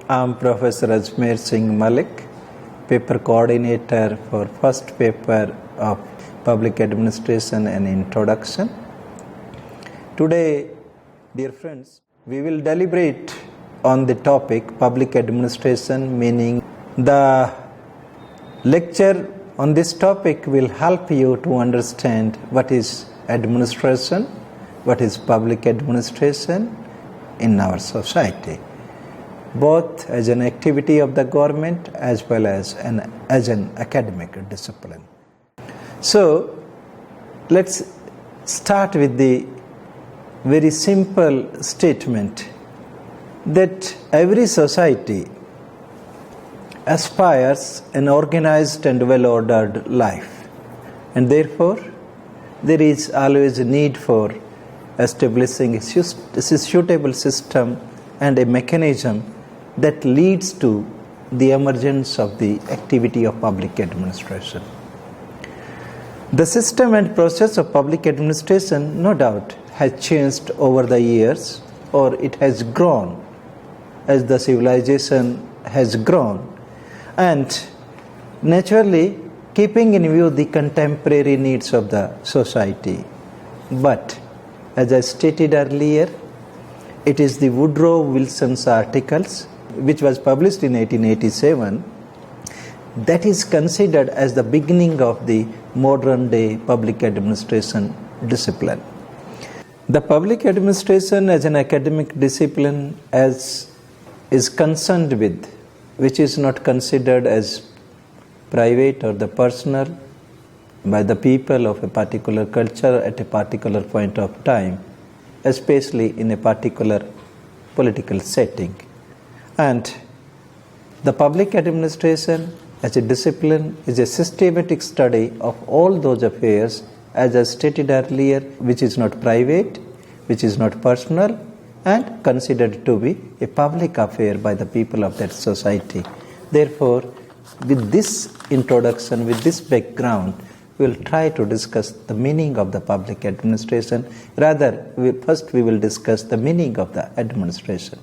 I'm Professor Ajmer Singh Malik, paper coordinator for first paper of Public Administration and Introduction. Today, dear friends, we will deliberate on the topic public administration, meaning the lecture on this topic will help you to understand what is administration, what is public administration in our society, both as an activity of the government as well as an academic discipline. So, let's start with the very simple statement that every society aspires an organized and well-ordered life, and therefore there is always a need for establishing a suitable system and a mechanism that leads to the emergence of the activity of public administration. The system and process of public administration, no doubt, has changed over the years, or it has grown as the civilization has grown, and naturally keeping in view the contemporary needs of the society. But as I stated earlier, it is the Woodrow Wilson's articles, which was published in 1887, that is considered as the beginning of the modern day public administration discipline. The public administration as an academic discipline as is concerned with, which is not considered as private or the personal by the people of a particular culture at a particular point of time, especially in a particular political setting. And the public administration as a discipline is a systematic study of all those affairs, as I stated earlier, which is not private, which is not personal, and considered to be a public affair by the people of that society. Therefore, with this introduction, with this background, we will try to discuss the meaning of the public administration. Rather, first we will discuss the meaning of the administration.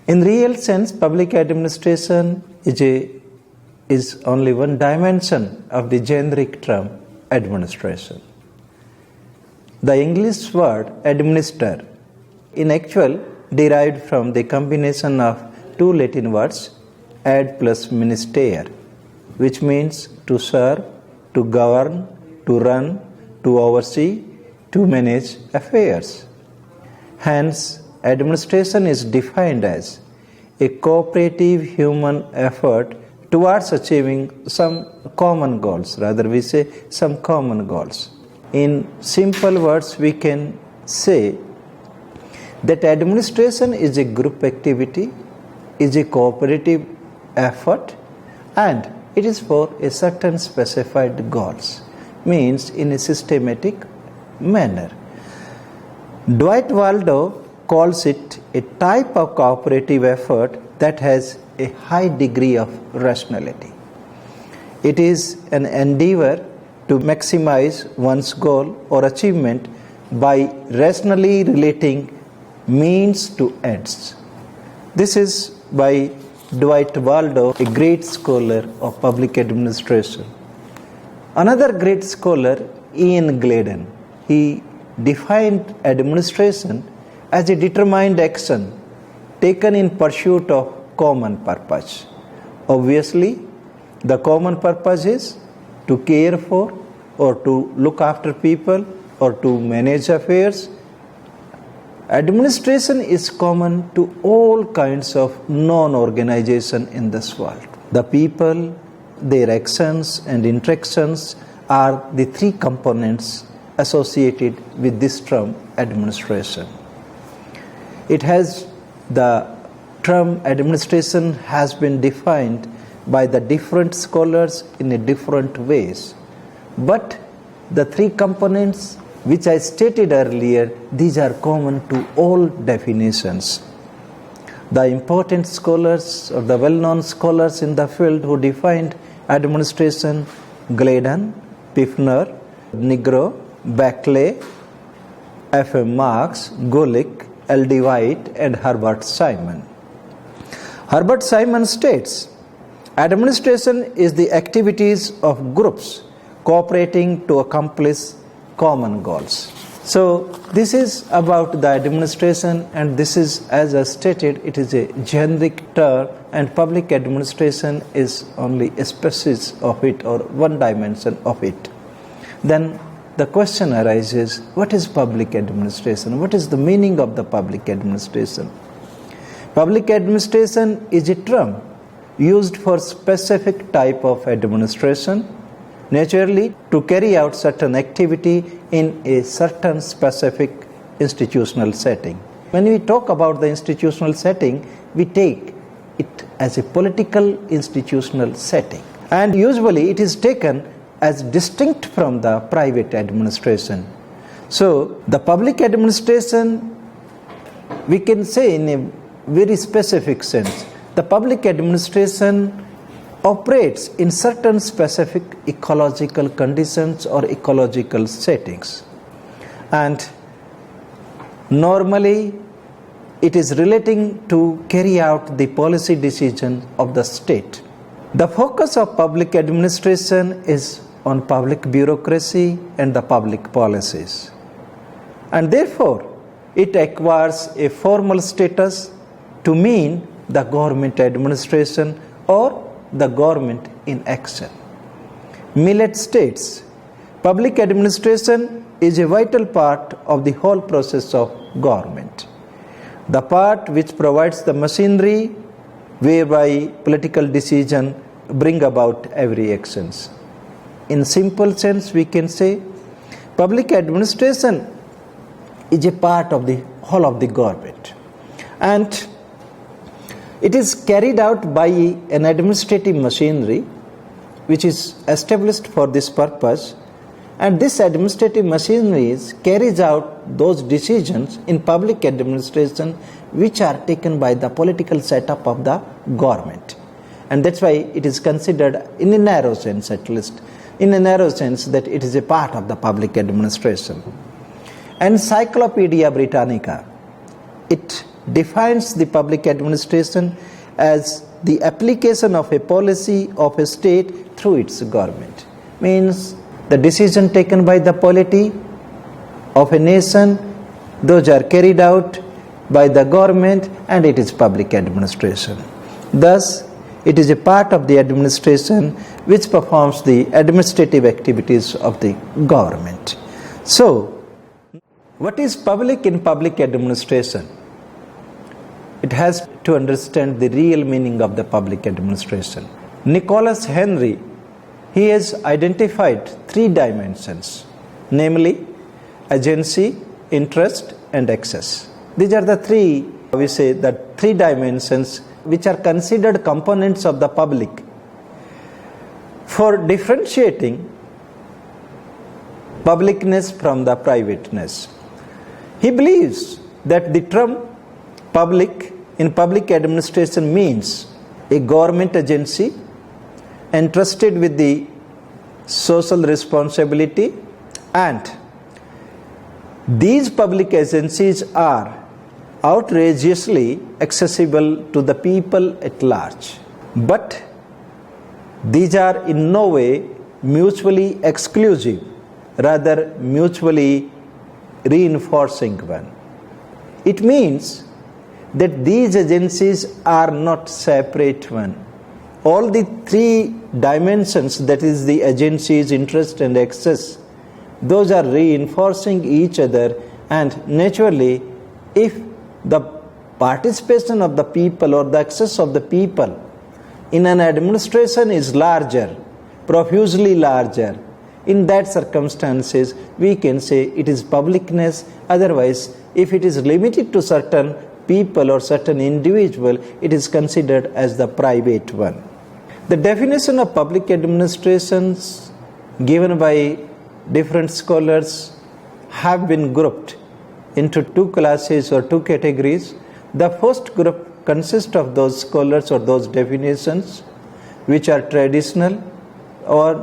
In real sense, public administration is only one dimension of the generic term administration. The English word administer in actual derived from the combination of two Latin words, ad plus ministere, which means to serve, to govern, to run, to oversee, to manage affairs. Hence, administration is defined as a cooperative human effort towards achieving some common goals, rather we say some common goals. In simple words, we can say that administration is a group activity, is a cooperative effort, and it is for a certain specified goals, means in a systematic manner. Dwight Waldo calls it a type of cooperative effort that has a high degree of rationality. It is an endeavor to maximize one's goal or achievement by rationally relating means to ends. This is by Dwight Waldo, a great scholar of public administration. Another great scholar, Ian Gladden, he defined administration as a determined action taken in pursuit of common purpose. Obviously, the common purpose is to care for or to look after people or to manage affairs. Administration is common to all kinds of non-organization in this world. The people, their actions and interactions are the three components associated with this term administration. The term administration has been defined by the different scholars in a different ways. But the three components which I stated earlier, these are common to all definitions. The important scholars or the well-known scholars in the field who defined administration, Gladden, Pfiffner, Nigro, Beckley, F.M. Marx, Gulick, L.D. White and Herbert Simon. Herbert Simon states, administration is the activities of groups cooperating to accomplish common goals. So this is about the administration, and this is, as I stated, it is a generic term, and public administration is only a species of it or one dimension of it. Then the question arises, what is public administration? What is the meaning of the public administration? Public administration is a term used for specific type of administration, naturally to carry out certain activity in a certain specific institutional setting. When we talk about the institutional setting, we take it as a political institutional setting, and usually it is taken as distinct from the private administration. So the public administration, we can say in a very specific sense, the public administration operates in certain specific ecological conditions or ecological settings, and normally it is relating to carry out the policy decision of the state. The focus of public administration is on public bureaucracy and the public policies, and therefore it acquires a formal status to mean the government administration or the government in action. Millet states, public administration is a vital part of the whole process of government, the part which provides the machinery whereby political decision bring about every actions. In simple sense, we can say public administration is a part of the whole of the government, and it is carried out by an administrative machinery which is established for this purpose, and this administrative machinery carries out those decisions in public administration which are taken by the political setup of the government. And that's why it is considered, in a narrow sense at least, in a narrow sense, that it is a part of the public administration. Encyclopedia Britannica, it defines the public administration as the application of a policy of a state through its government. Means the decision taken by the polity of a nation, those are carried out by the government, and it is public administration. Thus, it is a part of the administration which performs the administrative activities of the government. So, what is public in public administration? It has to understand the real meaning of the public administration. Nicholas Henry, he has identified three dimensions, namely agency, interest, and access. These are the three, we say that three dimensions which are considered components of the public. For differentiating publicness from the privateness, he believes that the term public in public administration means a government agency entrusted with the social responsibility, and these public agencies are outrageously accessible to the people at large. But these are in no way mutually exclusive, rather mutually reinforcing one. It means that these agencies are not separate one. All the three dimensions, that is the agencies, interest, and access, those are reinforcing each other, and naturally, if the participation of the people or the access of the people in an administration is larger, profusely larger, in that circumstances we can say it is publicness. Otherwise, if it is limited to certain people or certain individual, it is considered as the private one. The definition of public administrations given by different scholars have been grouped into two classes or two categories. The first group consists of those scholars or those definitions which are traditional or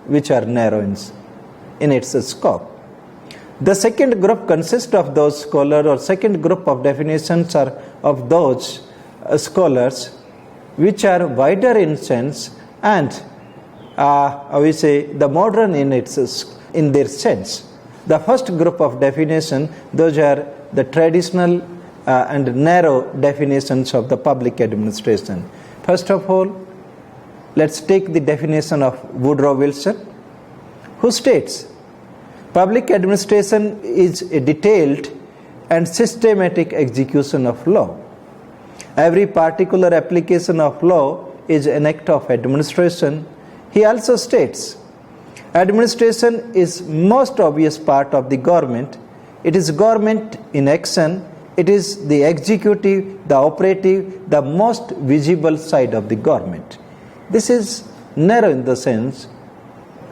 which are narrow in its scope. The second group consists of those scholars, or second group of definitions are of those scholars which are wider in sense and we say the modern in their sense. The first group of definition, those are the traditional and narrow definitions of the public administration. First of all, let's take the definition of Woodrow Wilson, who states, public administration is a detailed and systematic execution of law. Every particular application of law is an act of administration. He also states, administration is most obvious part of the government. It is government in action. It is the executive, the operative, the most visible side of the government. This is narrow in the sense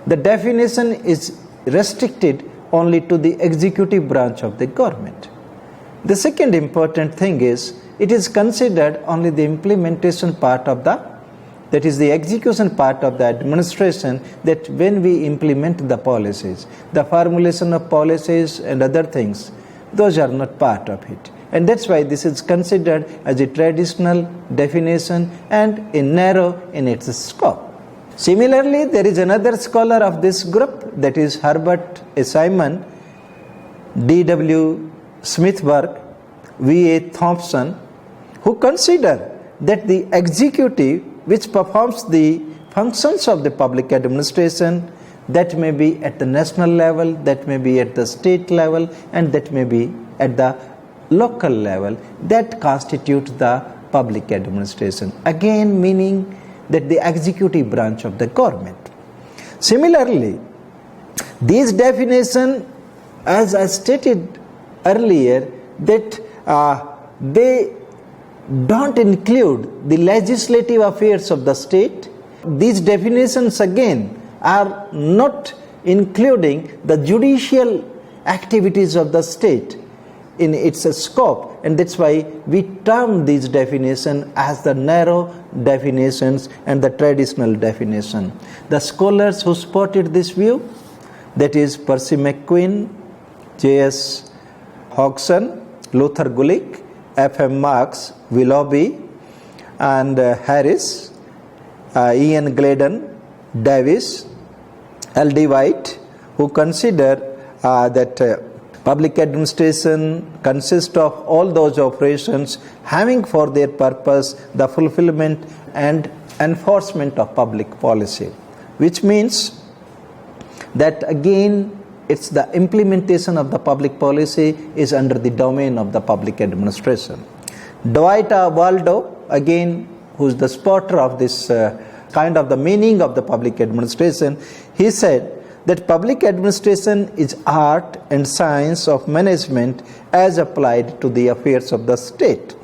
the definition is restricted only to the executive branch of the government. The second important thing is it is considered only the implementation part of that is the execution part of the administration, that when we implement the policies, the formulation of policies and other things, those are not part of it. And that's why this is considered as a traditional definition and a narrow in its scope. Similarly, there is another scholar of this group, that is Herbert A. Simon, D.W. Smithberg, V.A. Thompson, who consider that the executive which performs the functions of the public administration, that may be at the national level, that may be at the state level, and that may be at the local level, that constitutes the public administration. Again, meaning that the executive branch of the government. Similarly, these definitions, as I stated earlier, that they don't include the legislative affairs of the state. These definitions again are not including the judicial activities of the state in its scope, and that's why we term these definitions as the narrow definitions and the traditional definition. The scholars who supported this view, that is Percy McQueen, J.S. Hodgson, Luther Gulick, F.M. Marx, Willoughby, and Harris, Ian Gladden, Davis, L.D. White, who consider that public administration consists of all those operations having for their purpose the fulfillment and enforcement of public policy, which means that again it's the implementation of the public policy is under the domain of the public administration. Dwight Waldo, again, who is the supporter of this kind of the meaning of the public administration, he said that public administration is art and science of management as applied to the affairs of the state.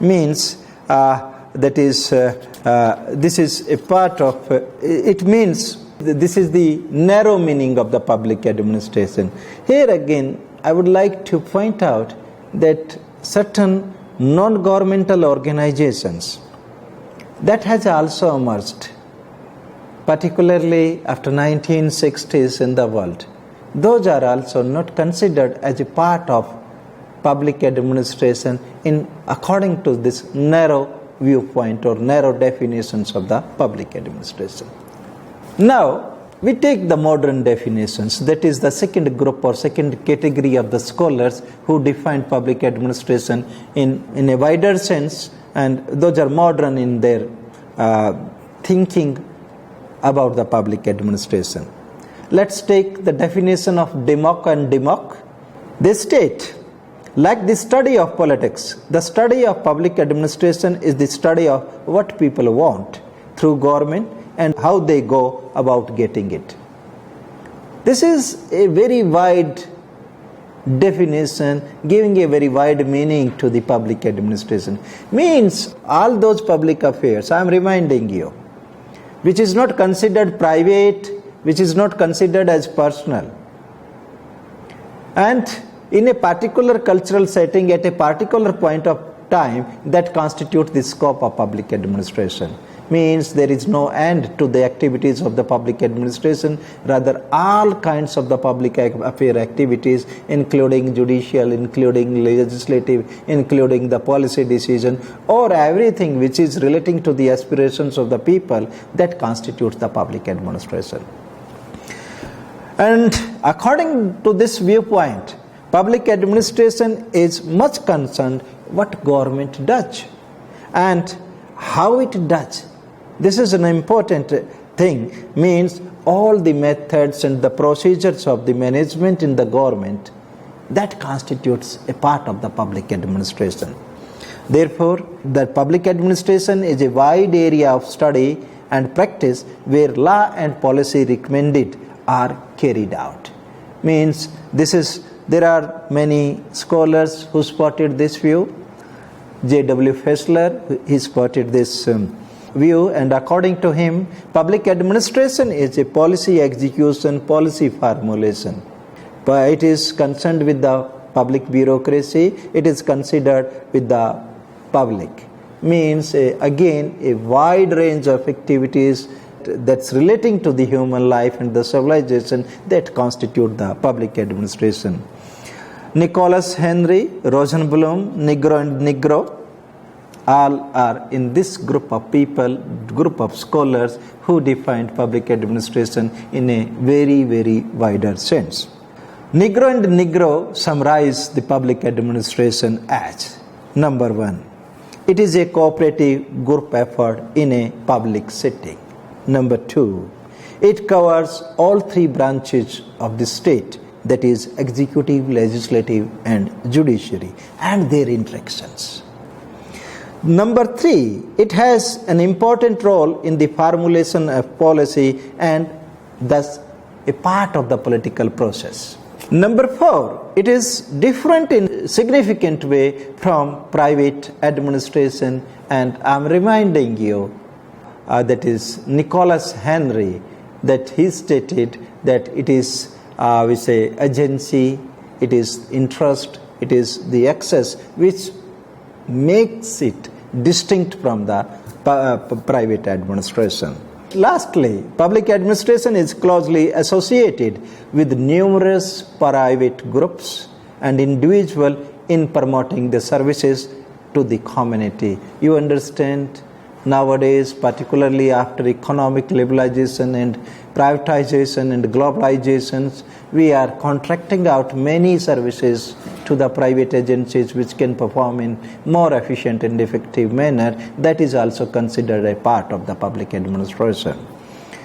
Means that is this is a part of it means this is the narrow meaning of the public administration. Here again, I would like to point out that certain non-governmental organizations that has also emerged, particularly after 1960s in the world. Those are also not considered as a part of public administration according to this narrow viewpoint or narrow definitions of the public administration. Now, we take the modern definitions, that is the second group or second category of the scholars who define public administration in a wider sense, and those are modern in their thinking about the public administration. Let's take the definition of Demock and Demock. They state, like the study of politics, the study of public administration is the study of what people want through government and how they go about getting it. This is a very wide definition, giving a very wide meaning to the public administration. Means all those public affairs, I am reminding you, which is not considered private, which is not considered as personal. And in a particular cultural setting, at a particular point of time that constitute the scope of public administration. Means there is no end to the activities of the public administration, rather all kinds of the public affair activities, including judicial, including legislative, including the policy decision, or everything which is relating to the aspirations of the people, that constitutes the public administration. And according to this viewpoint, public administration is much concerned what government does and how it does. This is an important thing, means all the methods and the procedures of the management in the government, that constitutes a part of the public administration. Therefore, the public administration is a wide area of study and practice where law and policy recommended are carried out. Means there are many scholars who spotted this view. J.W. Fessler, he spotted this view, and according to him, public administration is a policy execution, policy formulation. But it is concerned with the public bureaucracy, it is considered with the public. Means again a wide range of activities that's relating to the human life and the civilization that constitute the public administration. Nicholas Henry, Rosenblum, Nigro and Nigro, all are in this group of people, group of scholars who defined public administration in a very, very wider sense. Nigro and Nigro summarize the public administration as: number one, it is a cooperative group effort in a public setting. Number two, it covers all three branches of the state, that is executive, legislative and judiciary, and their interactions. Number three, it has an important role in the formulation of policy and thus a part of the political process. Number four, it is different in a significant way from private administration, and I'm reminding you that is Nicholas Henry, that he stated that it is we say agency, it is interest, it is the access which makes it distinct from the private administration. Lastly, public administration is closely associated with numerous private groups and individuals in promoting the services to the community. You understand, nowadays, particularly after economic liberalization and privatization and globalizations, we are contracting out many services to the private agencies which can perform in more efficient and effective manner. That is also considered a part of the public administration.